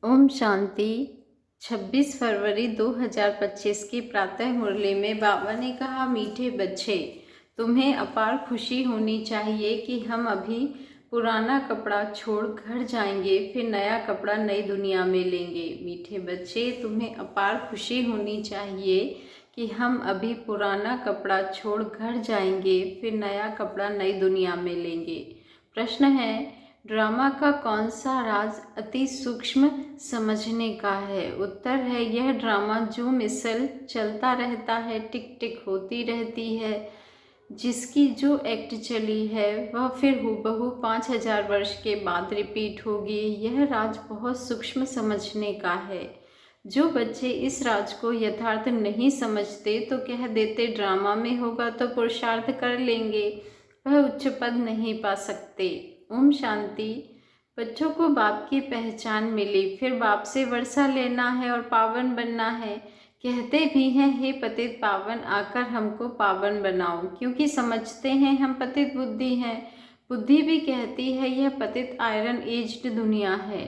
ओम शांति। 26 फरवरी 2025 की प्रातः मुरली में बाबा ने कहा, मीठे बच्चे, तुम्हें अपार खुशी होनी चाहिए कि हम अभी पुराना कपड़ा छोड़ घर जाएंगे, फिर नया कपड़ा नई दुनिया में लेंगे। मीठे बच्चे, तुम्हें अपार खुशी होनी चाहिए कि हम अभी पुराना कपड़ा छोड़ घर जाएंगे, फिर नया कपड़ा नई दुनिया में लेंगे। प्रश्न है, ड्रामा का कौन सा राज अति सूक्ष्म समझने का है? उत्तर है, यह ड्रामा जो मिसल चलता रहता है, टिक टिक होती रहती है, जिसकी जो एक्ट चली है वह फिर हूबहू 5000 वर्ष के बाद रिपीट होगी। यह राज बहुत सूक्ष्म समझने का है। जो बच्चे इस राज को यथार्थ नहीं समझते तो कह देते ड्रामा में होगा तो पुरुषार्थ कर लेंगे, वह उच्च पद नहीं पा सकते। ओम शांति। बच्चों को बाप की पहचान मिली, फिर बाप से वर्षा लेना है और पावन बनना है। कहते भी हैं, हे पतित पावन, आकर हमको पावन बनाओ, क्योंकि समझते हैं हम पतित बुद्धि हैं। बुद्धि भी कहती है यह पतित आयरन एज्ड दुनिया है।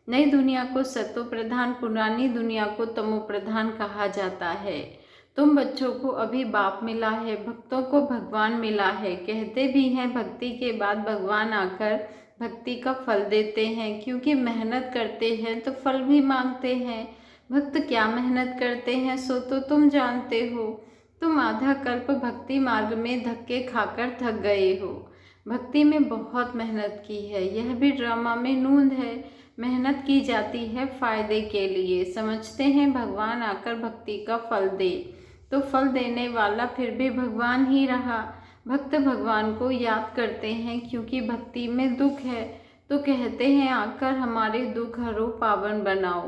नई दुनिया को सतो प्रधान, पुरानी दुनिया को तमो प्रधान कहा जाता है। तुम बच्चों को अभी बाप मिला है, भक्तों को भगवान मिला है। कहते भी हैं भक्ति के बाद भगवान आकर भक्ति का फल देते हैं, क्योंकि मेहनत करते हैं तो फल भी मांगते हैं। भक्त क्या मेहनत करते हैं सो तो तुम जानते हो। तुम आधा कल्प भक्ति मार्ग में धक्के खाकर थक गए हो। भक्ति में बहुत मेहनत की है, यह भी ड्रामा में नूंद है। मेहनत की जाती है फायदे के लिए, समझते हैं भगवान आकर भक्ति का फल दे, तो फल देने वाला फिर भी भगवान ही रहा। भक्त भगवान को याद करते हैं क्योंकि भक्ति में दुख है, तो कहते हैं आकर हमारे दुख हरो, पावन बनाओ।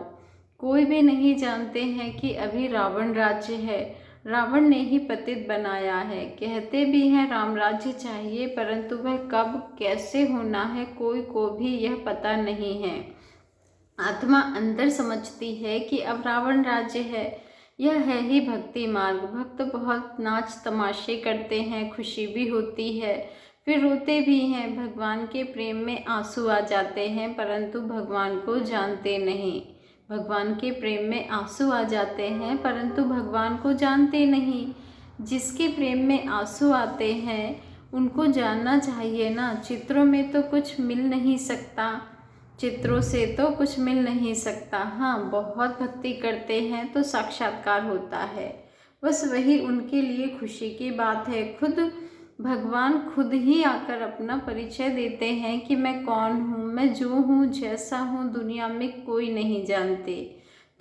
कोई भी नहीं जानते हैं कि अभी रावण राज्य है, रावण ने ही पतित बनाया है। कहते भी हैं राम राज्य चाहिए, परंतु वह कब कैसे होना है कोई को भी यह पता नहीं है। आत्मा अंदर समझती है कि अब रावण राज्य है। यह है ही भक्ति मार्ग। भक्त बहुत नाच तमाशे करते हैं, खुशी भी होती है, फिर रोते भी हैं। भगवान के प्रेम में आंसू आ जाते हैं, परंतु भगवान को जानते नहीं। भगवान के प्रेम में आंसू आ जाते हैं, परंतु भगवान को जानते नहीं। जिसके प्रेम में आंसू आते हैं उनको जानना चाहिए ना। चित्रों में तो कुछ मिल नहीं सकता, चित्रों से तो कुछ मिल नहीं सकता। हाँ, बहुत भक्ति करते हैं तो साक्षात्कार होता है, बस वही उनके लिए खुशी की बात है। खुद भगवान खुद ही आकर अपना परिचय देते हैं कि मैं कौन हूँ, मैं जो हूँ जैसा हूँ दुनिया में कोई नहीं जानते।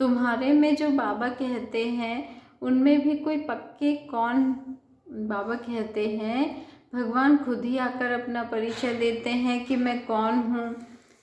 तुम्हारे में जो बाबा कहते हैं उनमें भी कोई पक्के कौन? बाबा कहते हैं भगवान खुद ही आकर अपना परिचय देते हैं कि मैं कौन हूँ,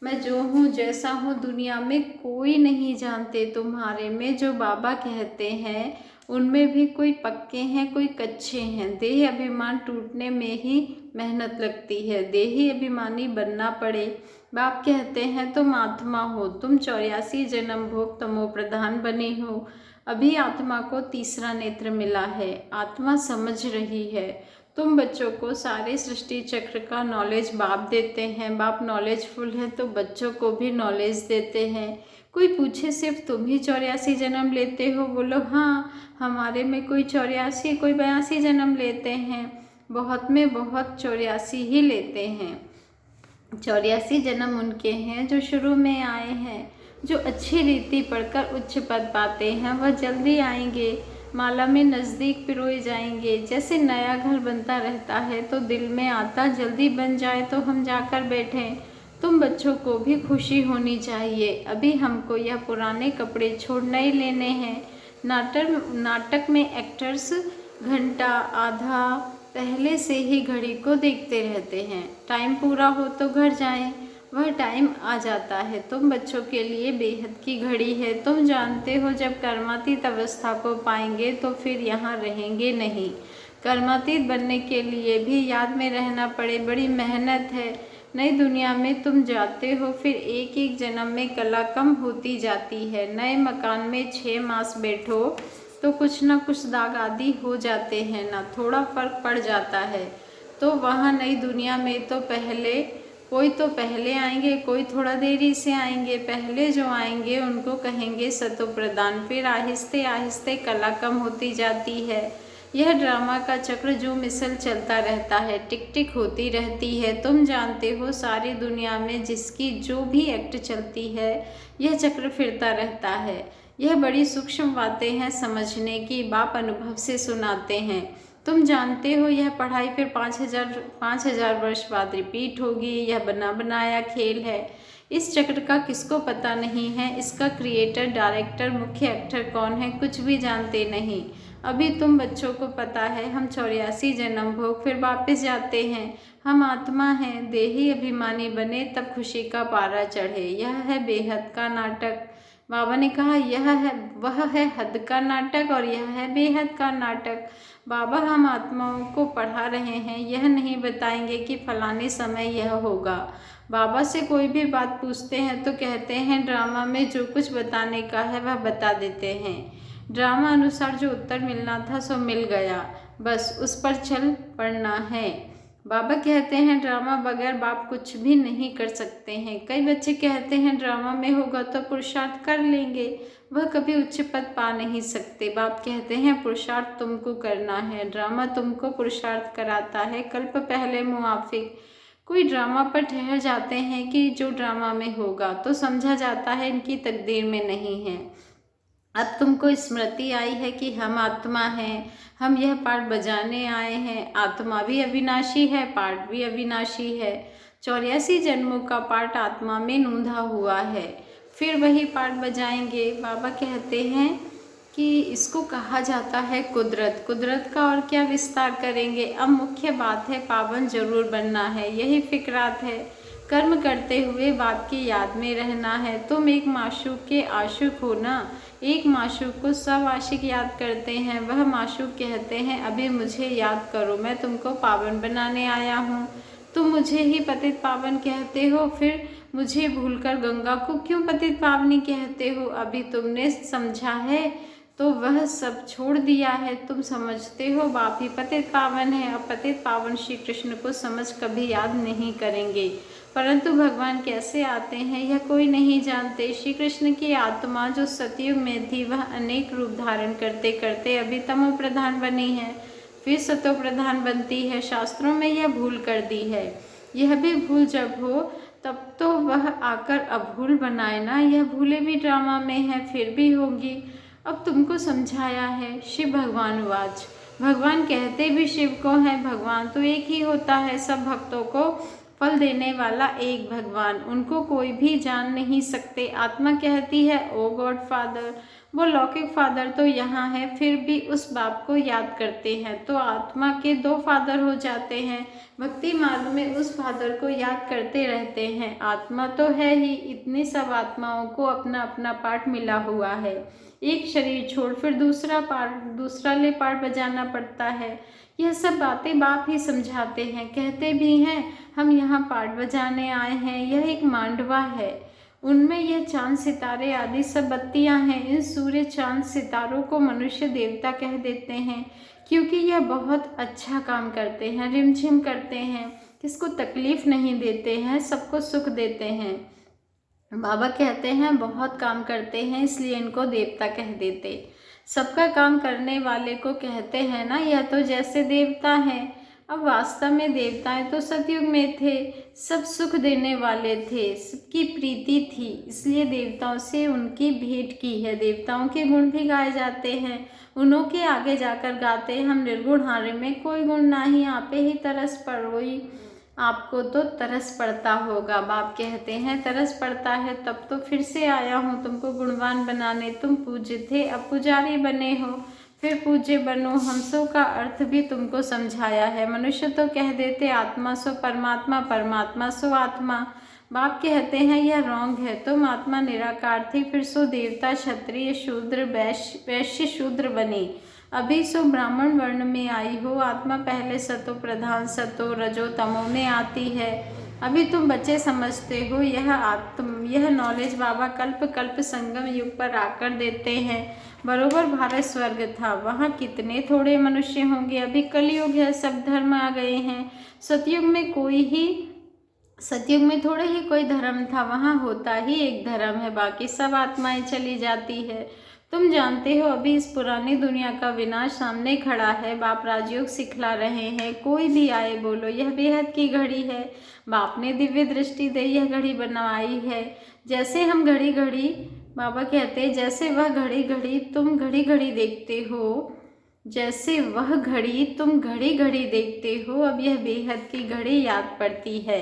मैं जो हूँ जैसा हूँ दुनिया में कोई नहीं जानते। तुम्हारे में जो बाबा कहते हैं उनमें भी कोई पक्के हैं कोई कच्चे हैं। देह अभिमान टूटने में ही मेहनत लगती है, देही अभिमानी बनना पड़े। बाप कहते हैं तुम आत्मा हो, तुम 84 जन्म भोग तमो प्रधान बने हो। अभी आत्मा को तीसरा नेत्र मिला है, आत्मा समझ रही है। तुम बच्चों को सारे सृष्टि चक्र का नॉलेज बाप देते हैं। बाप नॉलेजफुल है तो बच्चों को भी नॉलेज देते हैं। कोई पूछे सिर्फ तुम ही 84 जन्म लेते हो, बोलो हाँ, हमारे में कोई 84 कोई 82 जन्म लेते हैं। बहुत में बहुत 84 ही लेते हैं। 84 जन्म उनके हैं जो शुरू में आए हैं, जो अच्छी रीति पढ़कर उच्च पद पाते हैं वह जल्दी आएंगे, माला में नज़दीक पिरोए जाएंगे। जैसे नया घर बनता रहता है तो दिल में आता जल्दी बन जाए तो हम जाकर बैठें। तुम बच्चों को भी खुशी होनी चाहिए। अभी हमको यह पुराने कपड़े छोड़ नहीं लेने हैं। नाटक में एक्टर्स घंटा आधा पहले से ही घड़ी को देखते रहते हैं, टाइम पूरा हो तो घर जाएं, वह टाइम आ जाता है। तुम बच्चों के लिए बेहद की घड़ी है। तुम जानते हो जब कर्मातीत अवस्था को पाएंगे तो फिर यहाँ रहेंगे नहीं। कर्मातीत बनने के लिए भी याद में रहना पड़े, बड़ी मेहनत है। नई दुनिया में तुम जाते हो, फिर एक एक जन्म में कला कम होती जाती है। नए मकान में 6 मास बैठो तो कुछ ना कुछ दाग आदि हो जाते हैं ना, थोड़ा फर्क पड़ जाता है। तो वहाँ नई दुनिया में तो पहले कोई तो पहले आएंगे, कोई थोड़ा देरी से आएंगे। पहले जो आएंगे उनको कहेंगे सतो प्रधान, फिर आहिस्ते आहिस्ते कला कम होती जाती है। यह ड्रामा का चक्र जो मिसल चलता रहता है, टिक टिक होती रहती है। तुम जानते हो सारी दुनिया में जिसकी जो भी एक्ट चलती है, यह चक्र फिरता रहता है। यह बड़ी सूक्ष्म बातें हैं समझने की, बाप अनुभव से सुनाते हैं। तुम जानते हो यह पढ़ाई फिर 5,000 वर्ष बाद रिपीट होगी। यह बना बनाया खेल है। इस चक्र का किसको पता नहीं है, इसका क्रिएटर, डायरेक्टर, मुख्य एक्टर कौन है, कुछ भी जानते नहीं। अभी तुम बच्चों को पता है हम 84 जन्म भोग फिर वापस जाते हैं। हम आत्मा हैं, देही अभिमानी बने तब खुशी का पारा चढ़े। यह है बेहद का नाटक। बाबा ने कहा वह है हद का नाटक और यह है बेहद का नाटक। बाबा हम आत्माओं को पढ़ा रहे हैं, यह नहीं बताएंगे कि फलाने समय यह होगा। बाबा से कोई भी बात पूछते हैं तो कहते हैं ड्रामा में जो कुछ बताने का है वह बता देते हैं। ड्रामा अनुसार जो उत्तर मिलना था सो मिल गया, बस उस पर चल पड़ना है। बाबा कहते हैं ड्रामा बगैर बाप कुछ भी नहीं कर सकते हैं। कई बच्चे कहते हैं ड्रामा में होगा तो पुरुषार्थ कर लेंगे, वह कभी उच्च पद पा नहीं सकते। बाप कहते हैं पुरुषार्थ तुमको करना है, ड्रामा तुमको पुरुषार्थ कराता है। कल्प पहले मुआफिक कोई ड्रामा पर ठहर जाते हैं कि जो ड्रामा में होगा, तो समझा जाता है इनकी तकदीर में नहीं है। अब तुमको स्मृति आई है कि हम आत्मा हैं, हम यह पार्ट बजाने आए हैं। आत्मा भी अविनाशी है, पार्ट भी अविनाशी है। 84 जन्मों का पार्ट आत्मा में नूंधा हुआ है, फिर वही पार्ट बजाएंगे। बाबा कहते हैं कि इसको कहा जाता है कुदरत। कुदरत का और क्या विस्तार करेंगे। अब मुख्य बात है पावन जरूर बनना है, यही फिक्रात है। कर्म करते हुए बाप की याद में रहना है। तुम एक माशूक के आशुक हो ना। एक माशूक को सब आशिक याद करते हैं। वह माशूक कहते हैं अभी मुझे याद करो, मैं तुमको पावन बनाने आया हूँ। तुम मुझे ही पतित पावन कहते हो, फिर मुझे भूलकर गंगा को क्यों पतित पावनी कहते हो। अभी तुमने समझा है तो वह सब छोड़ दिया है। तुम समझते हो बाप ही पतित पावन है। अब पतित पावन श्री कृष्ण को समझ कभी याद नहीं करेंगे, परंतु भगवान कैसे आते हैं यह कोई नहीं जानते। श्री कृष्ण की आत्मा जो सतयुग में थी वह अनेक रूप धारण करते करते अभी तमो प्रधान बनी है, फिर सतो प्रधान बनती है। शास्त्रों में यह भूल कर दी है। यह भी भूल जब हो तब तो वह आकर अभूल बनाए ना। यह भूले भी ड्रामा में है, फिर भी होगी। अब तुमको समझाया है। शिव भगवान वाच, भगवान कहते भी शिव को है। भगवान तो एक ही होता है, सब भक्तों को फल देने वाला एक भगवान, उनको कोई भी जान नहीं सकते। आत्मा कहती है ओ गॉड फादर। वो लौकिक फादर तो यहाँ है, फिर भी उस बाप को याद करते हैं तो आत्मा के 2 फादर हो जाते हैं। भक्ति मार्ग में उस फादर को याद करते रहते हैं। आत्मा तो है ही, इतनी सब आत्माओं को अपना अपना पार्ट मिला हुआ है। एक शरीर छोड़ फिर दूसरा ले पार्ट बजाना पड़ता है। यह सब बातें बाप ही समझाते हैं। कहते भी हैं हम यहाँ पार्ट बजाने आए हैं। यह एक मांडवा है, उनमें यह चांद सितारे आदि सब बत्तियां हैं। इन सूर्य चांद सितारों को मनुष्य देवता कह देते हैं, क्योंकि यह बहुत अच्छा काम करते हैं, रिमझिम करते हैं, किसको तकलीफ नहीं देते हैं, सबको सुख देते हैं। बाबा कहते हैं बहुत काम करते हैं, इसलिए इनको देवता कह देते। सबका काम करने वाले को कहते हैं ना, यह तो जैसे देवता हैं। अब वास्तव में देवताएं तो सतयुग में थे, सब सुख देने वाले थे, सबकी प्रीति थी, इसलिए देवताओं से उनकी भेंट की है। देवताओं के गुण भी गाए जाते हैं, उन्हों के आगे जाकर गाते हम निर्गुण हारे में कोई गुण नहीं, आपे ही तरस पड़ोई। आपको तो तरस पड़ता होगा। बाप कहते हैं तरस पड़ता है तब तो फिर से आया हूँ तुमको गुणवान बनाने। तुम पूज्य थे, अब पुजारी बने हो, फिर पूज्य बनो। हमसों का अर्थ भी तुमको समझाया है। मनुष्य तो कह देते आत्मा सो परमात्मा, परमात्मा सो आत्मा। बाप कहते हैं यह रॉन्ग है। तुम आत्मा निराकार थी, फिर सो देवता, क्षत्रिय, शूद्र, वैश्य शूद्र बनी, अभी सो ब्राह्मण वर्ण में आई हो। आत्मा पहले सतो प्रधान, सतो रजो तमो में आती है। अभी तुम बच्चे समझते हो। यह नॉलेज बाबा कल्प कल्प संगम युग पर आकर देते हैं। बरोबर भारत स्वर्ग था, वहाँ कितने थोड़े मनुष्य होंगे। अभी कलयुग है, सब धर्म आ गए हैं। सतयुग में कोई ही सतयुग में थोड़े ही कोई धर्म था, वहाँ होता ही एक धर्म है, बाकी सब आत्माएं चली जाती है। तुम जानते हो अभी इस पुरानी दुनिया का विनाश सामने खड़ा है। बाप राजयोग सिखला रहे हैं, कोई भी आए बोलो यह बेहद की घड़ी है। बाप ने दिव्य दृष्टि दे यह घड़ी बनवाई है। जैसे हम घड़ी घड़ी, बाबा कहते हैं जैसे वह घड़ी घड़ी तुम घड़ी घड़ी देखते हो, जैसे वह घड़ी तुम घड़ी घड़ी देखते हो, अब यह बेहद की घड़ी याद पड़ती है।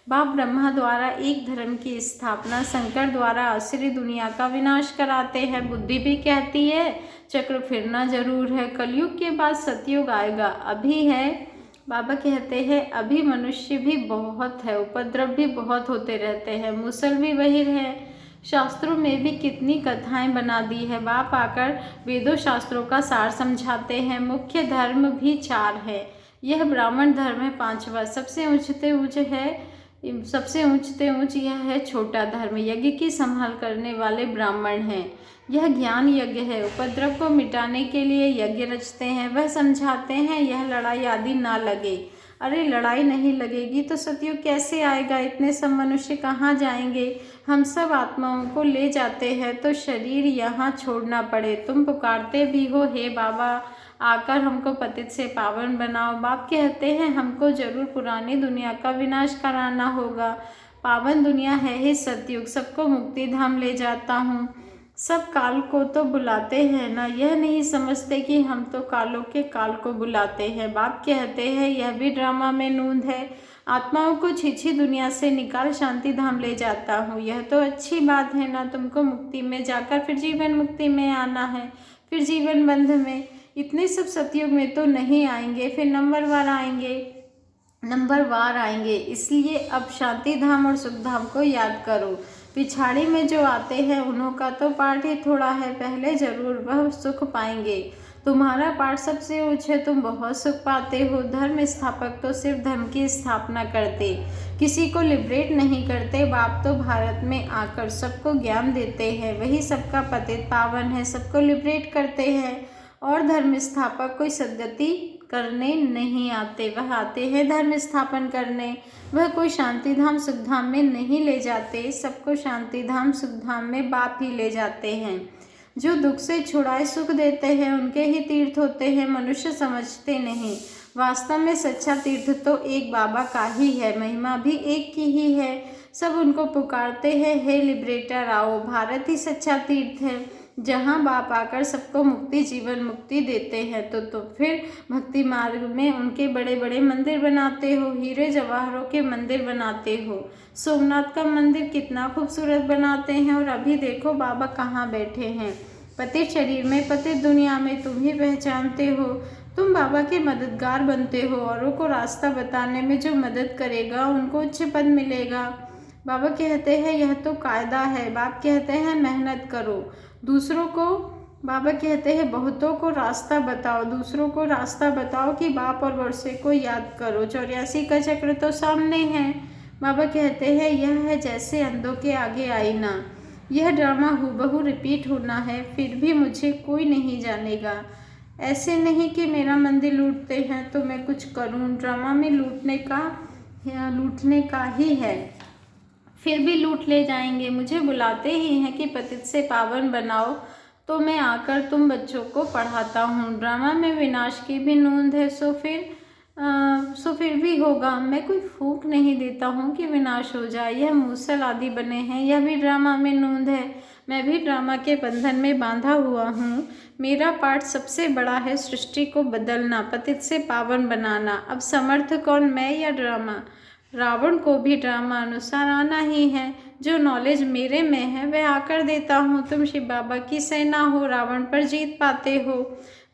बाप ब्रह्मा द्वारा एक धर्म की स्थापना, शंकर द्वारा आसुरी दुनिया का विनाश कराते हैं। बुद्धि भी कहती है चक्र फिरना जरूर है। कलयुग के बाद सतयुग आएगा, अभी है। बाबा कहते हैं अभी मनुष्य भी बहुत है, उपद्रव भी बहुत होते रहते हैं, मुसल भी वही है। शास्त्रों में भी कितनी कथाएं बना दी है। बाप आकर वेदों शास्त्रों का सार समझाते हैं। मुख्य धर्म भी 4 है। यह ब्राह्मण धर्म है 5वां, सबसे ऊंचते ऊंच है, सबसे ऊंचते ऊंच यह है छोटा धर्म। यज्ञ की संभाल करने वाले ब्राह्मण हैं। यह ज्ञान यज्ञ है, उपद्रव को मिटाने के लिए यज्ञ रचते हैं। वह समझाते हैं यह लड़ाई आदि ना लगे। अरे लड़ाई नहीं लगेगी तो सतयुग कैसे आएगा? इतने सब मनुष्य कहाँ जाएंगे? हम सब आत्माओं को ले जाते हैं तो शरीर यहाँ छोड़ना पड़े। तुम पुकारते भी हो हे बाबा आकर हमको पतित से पावन बनाओ। बाप कहते हैं हमको जरूर पुरानी दुनिया का विनाश कराना होगा। पावन दुनिया है ही सतयुग, सबको मुक्ति धाम ले जाता हूँ। सब काल को तो बुलाते हैं ना, यह नहीं समझते कि हम तो कालों के काल को बुलाते हैं। बाप कहते हैं यह भी ड्रामा में नूंद है। आत्माओं को छिछी दुनिया से निकाल शांति धाम ले जाता हूँ, यह तो अच्छी बात है ना। तुमको मुक्ति में जाकर फिर जीवन मुक्ति में आना है, फिर जीवन बंध में। इतने सब सतयुग में तो नहीं आएंगे, फिर नंबरवार आएंगे। इसलिए अब शांति धाम और सुख धाम को याद करो। पिछाड़ी में जो आते हैं उन्हों का तो पाठ ही थोड़ा है, पहले जरूर वह सुख पाएंगे। तुम्हारा पाठ सबसे ऊंच है, तुम बहुत सुख पाते हो। धर्म स्थापक तो सिर्फ धर्म की स्थापना करते, किसी को लिबरेट नहीं करते। बाप तो भारत में आकर सबको ज्ञान देते हैं, वही सबका पतित पावन है, सबको लिबरेट करते हैं। और धर्म स्थापक कोई सद्गति करने नहीं आते, वह आते हैं धर्म स्थापन करने। वह कोई शांति धाम सुख धाम में नहीं ले जाते, सबको शांति धाम सुख धाम में बाप ही ले जाते हैं। जो दुख से छुड़ाए सुख देते हैं उनके ही तीर्थ होते हैं, मनुष्य समझते नहीं। वास्तव में सच्चा तीर्थ तो एक बाबा का ही है, महिमा भी एक की ही है। सब उनको पुकारते हैं हे लिबरेटर आओ। भारत ही सच्चा तीर्थ है, जहाँ बाप आकर सबको मुक्ति जीवन मुक्ति देते हैं। तो फिर भक्ति मार्ग में उनके बड़े बड़े मंदिर बनाते हो, हीरे जवाहरों के मंदिर बनाते हो। सोमनाथ का मंदिर कितना खूबसूरत बनाते हैं। और अभी देखो बाबा कहाँ बैठे हैं, पतित शरीर में पतित दुनिया में। तुम ही पहचानते हो, तुम बाबा के मददगार बनते हो। औरों को रास्ता बताने में जो मदद करेगा उनको उच्च पद मिलेगा। बाबा कहते हैं यह तो कायदा है। बाप कहते हैं मेहनत करो, दूसरों को, बाबा कहते हैं बहुतों को रास्ता बताओ, दूसरों को रास्ता बताओ कि बाप और वर्षे को याद करो। 84 का चक्र तो सामने है। बाबा कहते हैं यह है जैसे अंधों के आगे आईना। यह ड्रामा हूबहू रिपीट होना है, फिर भी मुझे कोई नहीं जानेगा। ऐसे नहीं कि मेरा मंदिर लूटते हैं तो मैं कुछ करूं। ड्रामा में लूटने का ही है, फिर भी लूट ले जाएंगे। मुझे बुलाते ही हैं कि पतित से पावन बनाओ, तो मैं आकर तुम बच्चों को पढ़ाता हूँ। ड्रामा में विनाश की भी नूंद है, सो फिर भी होगा। मैं कोई फूंक नहीं देता हूँ कि विनाश हो जाए। यह मूसल आदि बने हैं, यह भी ड्रामा में नूंद है। मैं भी ड्रामा के बंधन में बांधा हुआ हूँ। मेरा पाठ सबसे बड़ा है, सृष्टि को बदलना, पतित से पावन बनाना। अब समर्थ कौन, मैं या ड्रामा? रावण को भी ड्रामा अनुसार आना ही है। जो नॉलेज मेरे में है वह आकर देता हूँ। तुम शिव बाबा की सेना हो, रावण पर जीत पाते हो।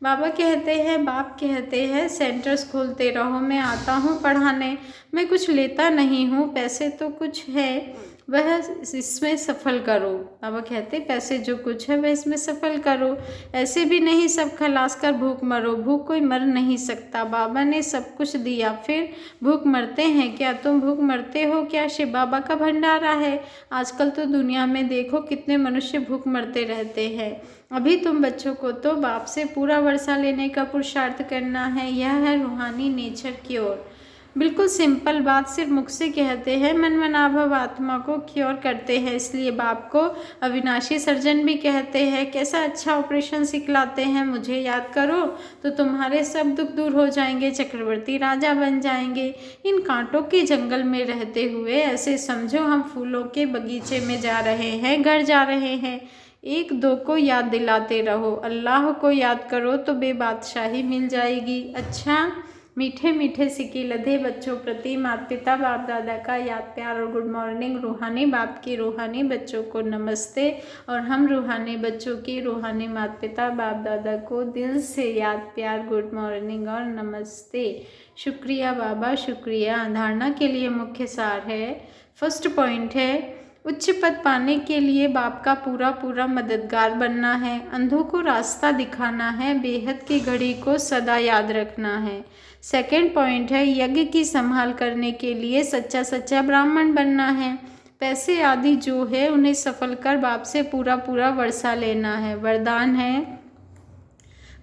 बाबा कहते हैं, बाप कहते हैं सेंटर्स खोलते रहो, मैं आता हूँ पढ़ाने। मैं कुछ लेता नहीं हूँ, पैसे तो कुछ है वह इसमें सफल करो। बाबा कहते पैसे जो कुछ है वह इसमें सफल करो। ऐसे भी नहीं सब खलास कर भूख मरो, भूख कोई मर नहीं सकता। बाबा ने सब कुछ दिया, फिर भूख मरते हैं क्या? तुम भूख मरते हो क्या? शिव बाबा का भंडारा है। आजकल तो दुनिया में देखो कितने मनुष्य भूख मरते रहते हैं। अभी तुम बच्चों को तो बाप से पूरा वर्षा लेने का पुरुषार्थ करना है। यह है रूहानी नेचर की ओर। बिल्कुल सिंपल बात सिर्फ मुख से कहते हैं, मन मनाभव आत्मा को क्योर करते हैं। इसलिए बाप को अविनाशी सर्जन भी कहते हैं। कैसा अच्छा ऑपरेशन सिखलाते हैं, मुझे याद करो तो तुम्हारे सब दुख दूर हो जाएंगे, चक्रवर्ती राजा बन जाएंगे। इन कांटों के जंगल में रहते हुए ऐसे समझो हम फूलों के बगीचे में जा रहे हैं, घर जा रहे हैं। एक दो को याद दिलाते रहो, अल्लाह को याद करो तो बेबादशाही मिल जाएगी। अच्छा, मीठे मीठे सिक्के लधे बच्चों प्रति माता पिता बाप दादा का याद प्यार और गुड मॉर्निंग। रूहानी बाप की रूहानी बच्चों को नमस्ते, और हम रूहानी बच्चों की रूहानी माता पिता बाप दादा को दिल से याद प्यार गुड मॉर्निंग और नमस्ते। शुक्रिया बाबा, शुक्रिया। धारणा के लिए मुख्य सार है। फर्स्ट पॉइंट है, उच्च पद पाने के लिए बाप का पूरा पूरा मददगार बनना है, अंधों को रास्ता दिखाना है, बेहद की घड़ी को सदा याद रखना है। सेकंड पॉइंट है, यज्ञ की संभाल करने के लिए सच्चा सच्चा ब्राह्मण बनना है। पैसे आदि जो है उन्हें सफल कर बाप से पूरा पूरा वर्षा लेना है। वरदान है,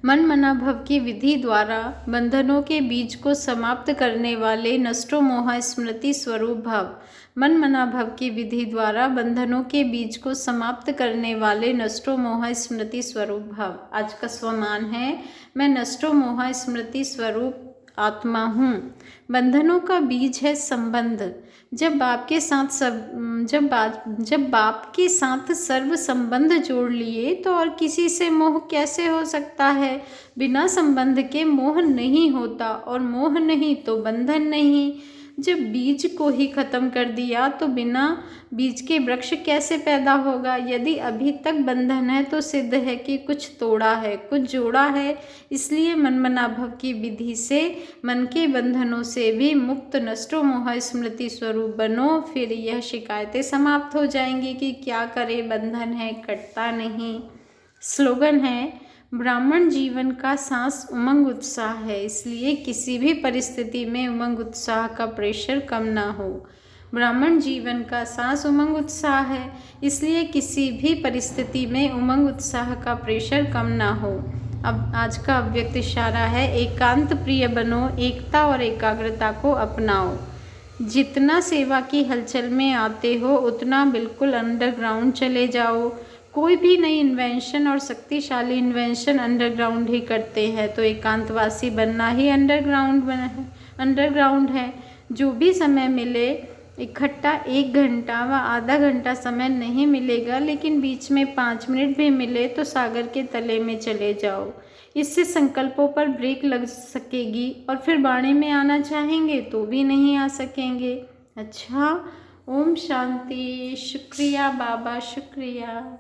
मन मनाभव की विधि द्वारा बंधनों के बीज को समाप्त करने वाले नष्टो मोह स्मृति स्वरूप भव। मन मनाभव की विधि द्वारा बंधनों के बीज को समाप्त करने वाले नष्टो मोह स्मृति स्वरूप भव। आज का स्वमान है, मैं नष्टो मोह स्मृति स्वरूप आत्मा हूँ। बंधनों का बीज है संबंध। जब बाप के साथ सर्व संबंध जोड़ लिए तो और किसी से मोह कैसे हो सकता है। बिना संबंध के मोह नहीं होता, और मोह नहीं तो बंधन नहीं। जब बीज को ही खत्म कर दिया तो बिना बीज के वृक्ष कैसे पैदा होगा। यदि अभी तक बंधन है तो सिद्ध है कि कुछ तोड़ा है, कुछ जोड़ा है। इसलिए मन मनाभव की विधि से मन के बंधनों से भी मुक्त नष्टो मोह स्मृति स्वरूप बनो। फिर यह शिकायतें समाप्त हो जाएंगी कि क्या करे, बंधन है, कटता नहीं। स्लोगन है, ब्राह्मण जीवन का सांस उमंग उत्साह है, इसलिए किसी भी परिस्थिति में उमंग उत्साह का प्रेशर कम ना हो। ब्राह्मण जीवन का सांस उमंग उत्साह है, इसलिए किसी भी परिस्थिति में उमंग उत्साह का प्रेशर कम ना हो। अब आज का अव्यक्त इशारा है, एकांत प्रिय बनो, एकता और एकाग्रता को अपनाओ। जितना सेवा की हलचल में आते हो उतना बिल्कुल अंडरग्राउंड चले जाओ। कोई भी नई इन्वेंशन और शक्तिशाली इन्वेंशन अंडरग्राउंड ही करते हैं, तो एकांतवासी बनना ही अंडरग्राउंड है। जो भी समय मिले, इकट्ठा 1 घंटा व आधा घंटा समय नहीं मिलेगा, लेकिन बीच में 5 मिनट भी मिले तो सागर के तले में चले जाओ। इससे संकल्पों पर ब्रेक लग सकेगी, और फिर वाणी में आना चाहेंगे तो भी नहीं आ सकेंगे। अच्छा, ओम शांति। शुक्रिया बाबा, शुक्रिया।